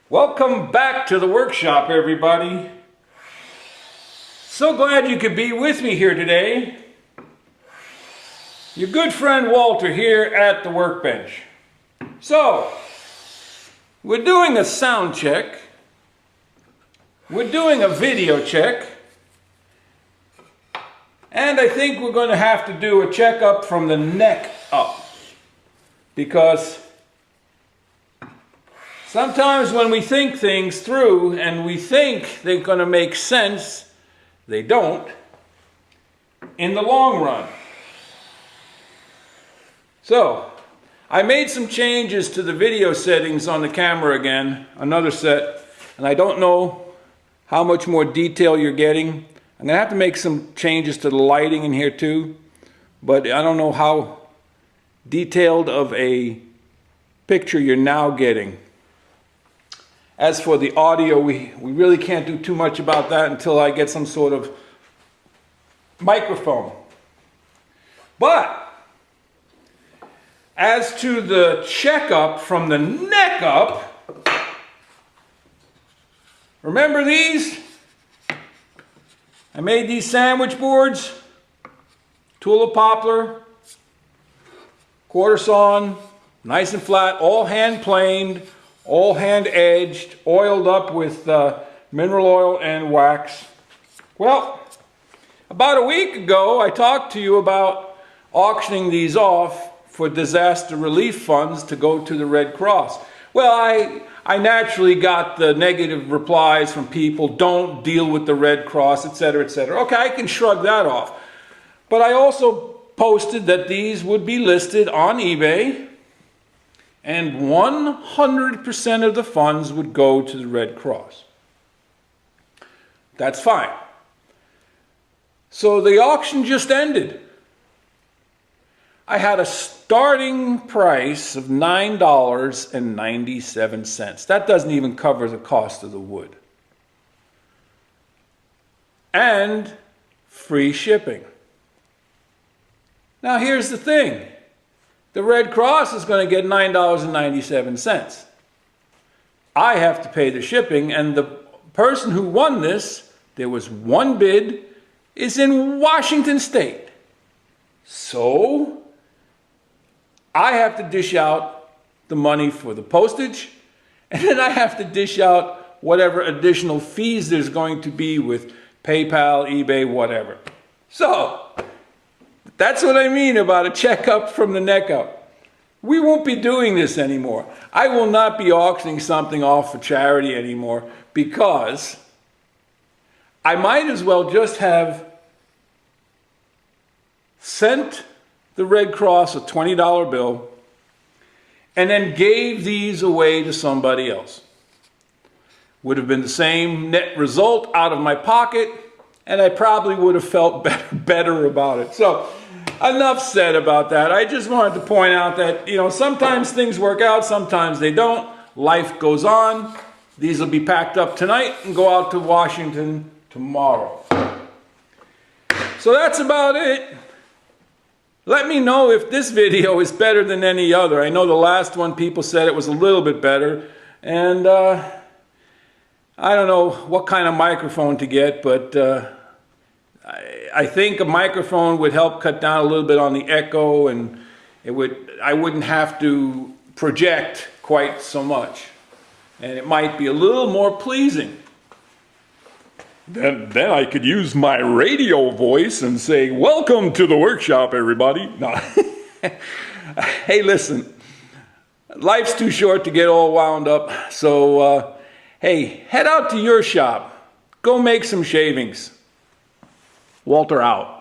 Welcome back to the workshop, everybody. So glad you could be with me here today. Your good friend Walter here at the workbench. So, we're doing a sound check. We're doing a video check. And I think we're going to have to do a checkup from the neck up. Because sometimes when we think things through and we think they're going to make sense, they don't in the long run. So, I made some changes to the video settings on the camera again, another set, and I don't know how much more detail you're getting. I'm going to have to make some changes to the lighting in here too, but I don't know how detailed of a picture you're now getting. As for the audio, we really can't do too much about that until I get some sort of microphone. But as to the checkup from the neck up, remember these? I made these sandwich boards, tulip poplar, quarter sawn, nice and flat, all hand planed, all hand edged, oiled up with mineral oil and wax. Well, about a week ago I talked to you about auctioning these off for disaster relief funds to go to the Red Cross. Well, I naturally got the negative replies from people, don't deal with the Red Cross, etc., etc. Okay, I can shrug that off. But I also posted that these would be listed on eBay and 100% of the funds would go to the Red Cross. That's fine. So the auction just ended. I had a starting price of $9.97. That doesn't even cover the cost of the wood. And free shipping. Now here's the thing. The Red Cross is going to get $9.97. I have to pay the shipping, and the person who won this, there was one bid, is in Washington State. So I have to dish out the money for the postage, and then I have to dish out whatever additional fees there's going to be with PayPal, eBay, whatever. So that's what I mean about a checkup from the neck up. We won't be doing this anymore. I will not be auctioning something off for charity anymore because I might as well just have sent the Red Cross a $20 bill and then gave these away to somebody else. Would have been the same net result out of my pocket, and I probably would have felt better about it. So enough said about that. I just wanted to point out that, sometimes things work out, sometimes they don't. Life goes on. These will be packed up tonight and go out to Washington tomorrow. So that's about it. Let me know if this video is better than any other. I know the last one people said it was a little bit better, and I don't know what kind of microphone to get, but I think a microphone would help cut down a little bit on the echo, and I wouldn't have to project quite so much, and it might be a little more pleasing. Then I could use my radio voice and say, welcome to the workshop, everybody. No. Hey, listen, life's too short to get all wound up. So, hey, head out to your shop. Go make some shavings. Walter out.